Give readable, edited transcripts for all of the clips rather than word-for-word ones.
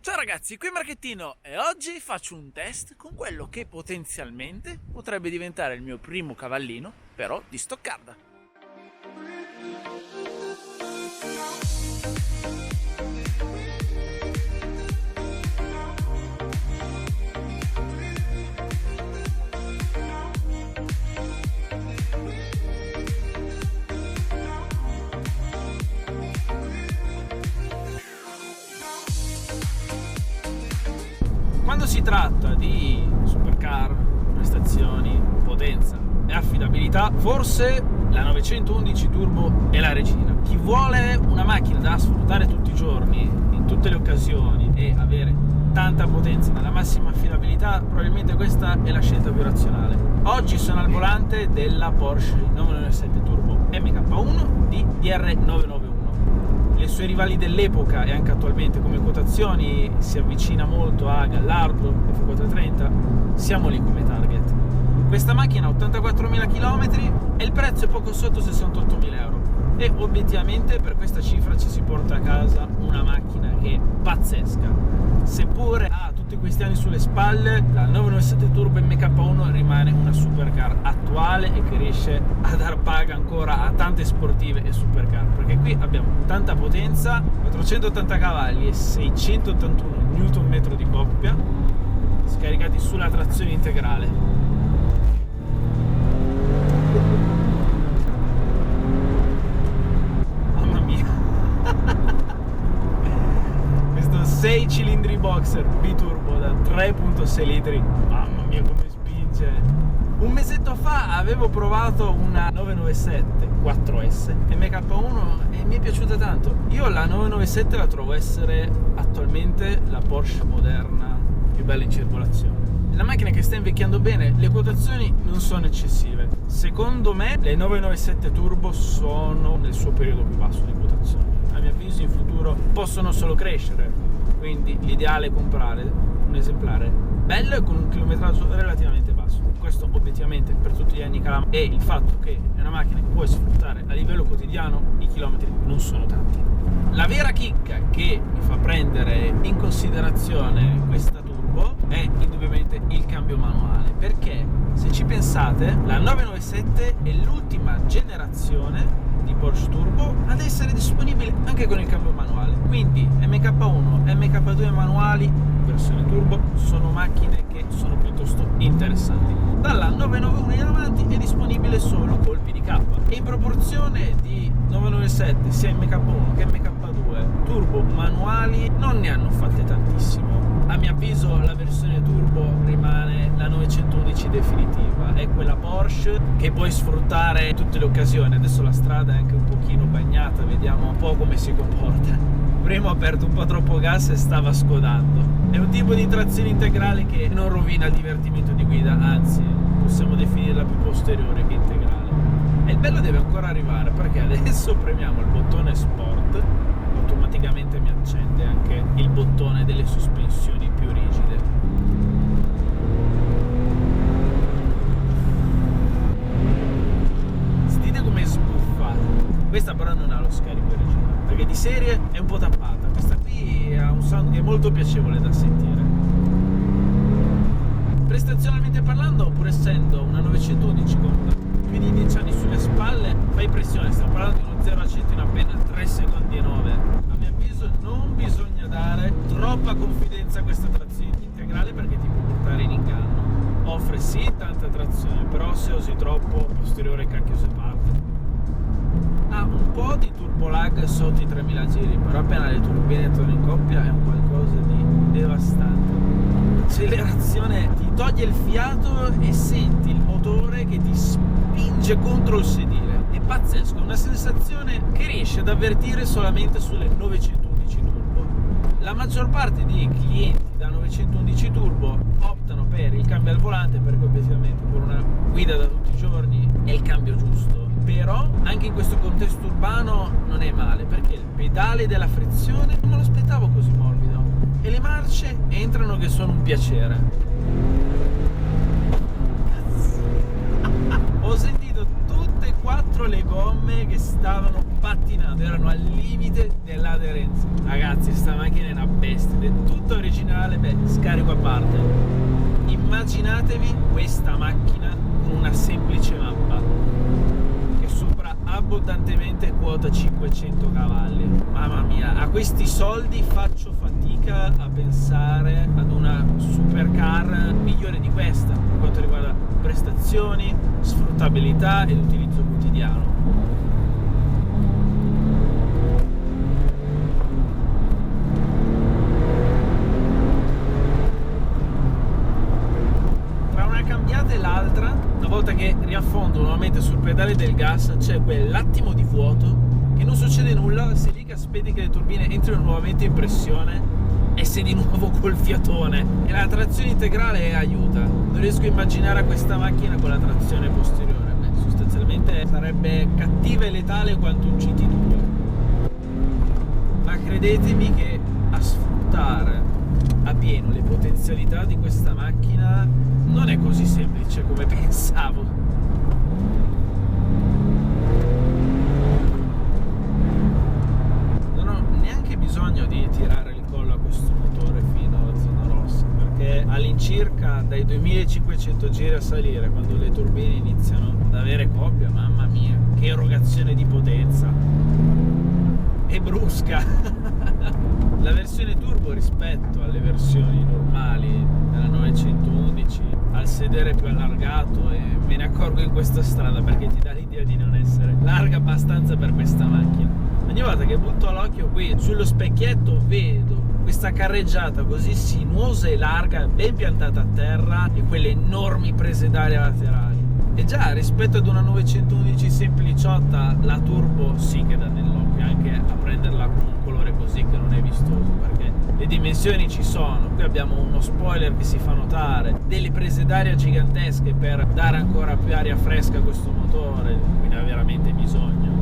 Ciao ragazzi, qui Marchettino e oggi faccio un test con quello che potenzialmente potrebbe diventare il mio primo cavallino, però di Stoccarda. Quando si tratta di supercar, prestazioni, potenza e affidabilità, forse la 911 Turbo è la regina. Chi vuole una macchina da sfruttare tutti i giorni, in tutte le occasioni e avere tanta potenza nella massima affidabilità, probabilmente questa è la scelta più razionale. Oggi sono al volante della Porsche 997 Turbo MK1 di DR991. Le sue rivali dell'epoca e anche attualmente come quotazioni si avvicina molto a Gallardo, F430, siamo lì come target. Questa macchina ha 84.000 km e il prezzo è poco sotto 68.000 euro e obiettivamente per questa cifra ci si porta a casa una macchina che è pazzesca. Seppure ha tutti questi anni sulle spalle, la 997 Turbo MK1 rimane una supercar attuale e che riesce a dar paga ancora a tante sportive e supercar, perché qui abbiamo tanta potenza, 480 cavalli e 681 Nm di coppia scaricati sulla trazione integrale. Mamma mia. Questo 6 cilindri boxer biturbo da 3.6 litri, mamma mia come spinge. Un mesetto fa avevo provato una 997 4S MK1 e mi è piaciuta tanto. Io la 997 la trovo essere attualmente la Porsche moderna più bella in circolazione. È una macchina che sta invecchiando bene, le quotazioni non sono eccessive. Secondo me le 997 Turbo sono nel suo periodo più basso di quotazioni. A mio avviso in futuro possono solo crescere, quindi l'ideale è comprare un esemplare bello e con un chilometraggio relativamente basso. Questo obiettivamente per tutti gli anni che ha, e il fatto che è una macchina che puoi sfruttare a livello quotidiano, i chilometri non sono tanti. La vera chicca che mi fa prendere in considerazione questa Turbo è indubbiamente il cambio manuale, perché se ci pensate la 997 è l'ultima generazione di Porsche Turbo ad essere disponibile anche con il cambio manuale, quindi MK1 e MK2 manuali versione turbo sono macchine che sono piuttosto interessanti. Dalla 991 in avanti è disponibile solo colpi di K e in proporzione di 997 sia MK1 che MK2 turbo manuali non ne hanno fatte tantissimo. A mio avviso la versione turbo rimane la 911 definitiva, è quella Porsche che puoi sfruttare in tutte le occasioni. Adesso la strada è anche un pochino bagnata, vediamo un po' come si comporta. Prima ho aperto un po' troppo gas e stava scodando. È un tipo di trazione integrale che non rovina il divertimento di guida, anzi possiamo definirla più posteriore che integrale. E il bello deve ancora arrivare, perché adesso premiamo il bottone Sport, automaticamente mi accende anche il bottone delle sospensioni più rigide. Sentite come sbuffa. Questa però non ha lo scarico originale, perché di serie è un po' tappata. Questa qui ha un sound che è molto piacevole da sentire. Prestazionalmente parlando, pur essendo una 911 con più di 10 anni sulle spalle, fa impressione. Stiamo parlando di uno 0 a 100 in appena 3 secondi e 9. A mio avviso non bisogna dare troppa confidenza a questa trazione integrale, perché ti può portare in inganno. Offre sì tanta trazione, però se usi troppo posteriore cacchio se parte. Ha un po' di turbo lag sotto i 3000 giri, però appena le turbine entrano in coppia è un qualcosa di devastante. L'accelerazione ti toglie il fiato e senti il motore che ti spinge contro il sedile. È pazzesco, è una sensazione che riesci ad avvertire solamente sulle 911 Turbo. La maggior parte di clienti da 911 Turbo optano per il cambio al volante, perché obiettivamente per una guida da tutti i giorni è il cambio giusto. Però anche in questo contesto urbano non è male, perché il pedale della frizione non me lo aspettavo così morbido e le marce entrano che sono un piacere. Ho sentito tutte 24 le gomme che stavano pattinando, erano al limite dell'aderenza. Ragazzi, sta macchina è una bestia, è tutta originale. Beh, scarico a parte. Immaginatevi questa macchina con una semplice mappa che supera abbondantemente quota 500 cavalli. Mamma mia, a questi soldi faccio fatica a pensare ad una supercar migliore di questa per quanto riguarda prestazioni, sfruttabilità ed utilizzo quotidiano. Tra una cambiata e l'altra, una volta che riaffondo nuovamente sul pedale del gas, c'è quell'attimo di vuoto che non succede nulla, sei lì che aspetti che le turbine entrino nuovamente in pressione e sei di nuovo col fiatone. E la trazione integrale aiuta. Non riesco a immaginare questa macchina con la trazione posteriore. Beh, sostanzialmente sarebbe cattiva e letale quanto un GT2. Ma credetemi che a sfruttare a pieno le potenzialità di questa macchina non è così semplice come pensavo. Bisogno di tirare il collo a questo motore fino alla zona rossa, perché all'incirca dai 2500 giri a salire, quando le turbine iniziano ad avere coppia, mamma mia, che erogazione di potenza e brusca. La versione turbo rispetto alle versioni normali della 911 ha il sedere più allargato, e me ne accorgo in questa strada perché ti dà l'idea di non essere larga abbastanza per questa macchina. Ogni volta che butto l'occhio qui sullo specchietto vedo questa carreggiata così sinuosa e larga, ben piantata a terra, e quelle enormi prese d'aria laterali. E già rispetto ad una 911 sempliciotta, la turbo sì che dà nell'occhio, anche a prenderla con un colore così che non è vistoso, perché le dimensioni ci sono. Qui abbiamo uno spoiler che si fa notare, delle prese d'aria gigantesche per dare ancora più aria fresca a questo motore, quindi ha veramente bisogno.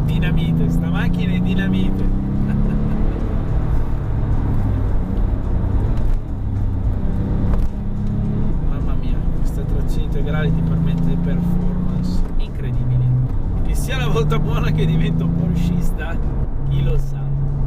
Dinamite, sta macchina è dinamite. Mamma mia, questa trazione integrale ti permette performance incredibili. Che sia la volta buona che divento porschista, chi lo sa.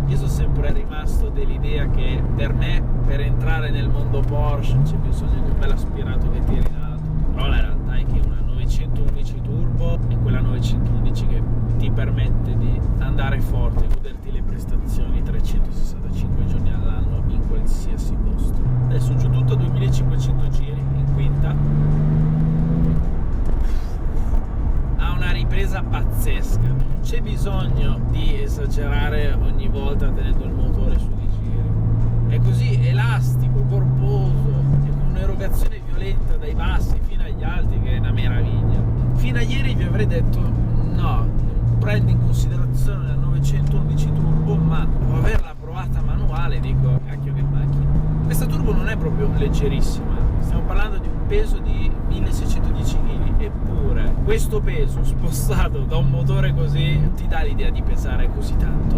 Io sono sempre rimasto dell'idea che per me, per entrare nel mondo Porsche, c'è bisogno di un bel aspirato che tiri in alto. Però la realtà è che una 911 turbo è quella 911 che ti permette di andare forte e goderti le prestazioni 365 giorni all'anno in qualsiasi posto. Adesso giù tutto a 2500 giri in quinta, ha una ripresa pazzesca, non c'è bisogno di esagerare ogni volta tenendo il motore su di giri, è così elastico, corposo e con un'erogazione violenta dai bassi fino agli alti che è una meraviglia. Fino a ieri vi avrei detto no, prendo in considerazione la 911 turbo, ma dopo averla provata manuale dico cacchio che macchina. Questa turbo non è proprio leggerissima, stiamo parlando di un peso di 1610 kg, eppure questo peso spostato da un motore così non ti dà l'idea di pesare così tanto.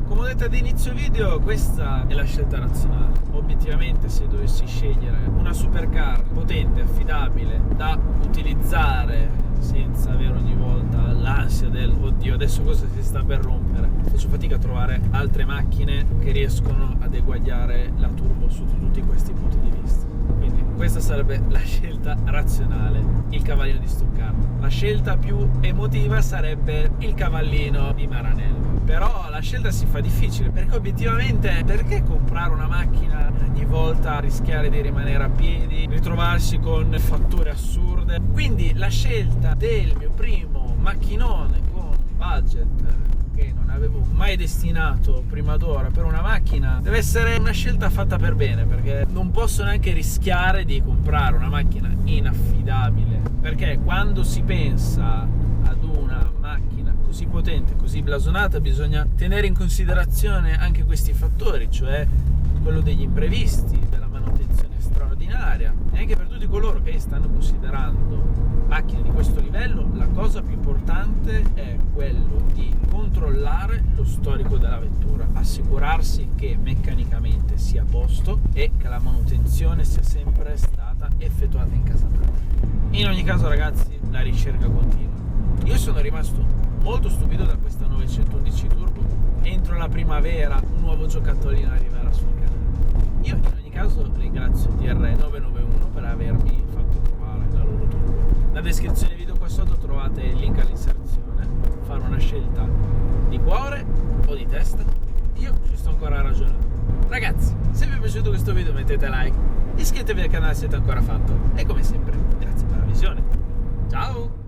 Come ho detto ad inizio video, questa è la scelta razionale. Obiettivamente, se dovessi scegliere una supercar potente, affidabile, da utilizzare senza avere ogni volta l'ansia del oddio adesso cosa si sta per rompere, faccio fatica a trovare altre macchine che riescono ad eguagliare la turbo sotto tutti questi punti di vista. Quindi questa sarebbe la scelta razionale, il cavallino di Stoccarda. La scelta più emotiva sarebbe il cavallino di Maranello. Però la scelta si fa difficile, perché obiettivamente perché comprare una macchina ogni volta, rischiare di rimanere a piedi, ritrovarsi con fatture assurde? Quindi la scelta del mio primo macchinone con budget che non avevo mai destinato prima d'ora per una macchina deve essere una scelta fatta per bene, perché non posso neanche rischiare di comprare una macchina inaffidabile, perché quando si pensa ad una macchina così potente, così blasonata, bisogna tenere in considerazione anche questi fattori, cioè quello degli imprevisti, della manutenzione straordinaria, e anche per tutti coloro che stanno considerando macchine di questo livello la cosa più importante è quello di controllare lo storico della vettura, assicurarsi che meccanicamente sia a posto e che la manutenzione sia sempre stata effettuata in casa propria. In ogni caso, ragazzi, la ricerca continua. Io sono rimasto molto stupito da questa 911 Turbo. Entro la primavera un nuovo giocattolino arriverà sul canale. Io in ogni caso ringrazio DR991 per avermi fatto trovare la loro Turbo. Nella descrizione del video qua sotto trovate il link all'inserzione. Fare una scelta di cuore o di testa, io ci sto ancora ragionando. Ragazzi, se vi è piaciuto questo video mettete like, iscrivetevi al canale se siete ancora fatto e come sempre grazie per la visione. Ciao!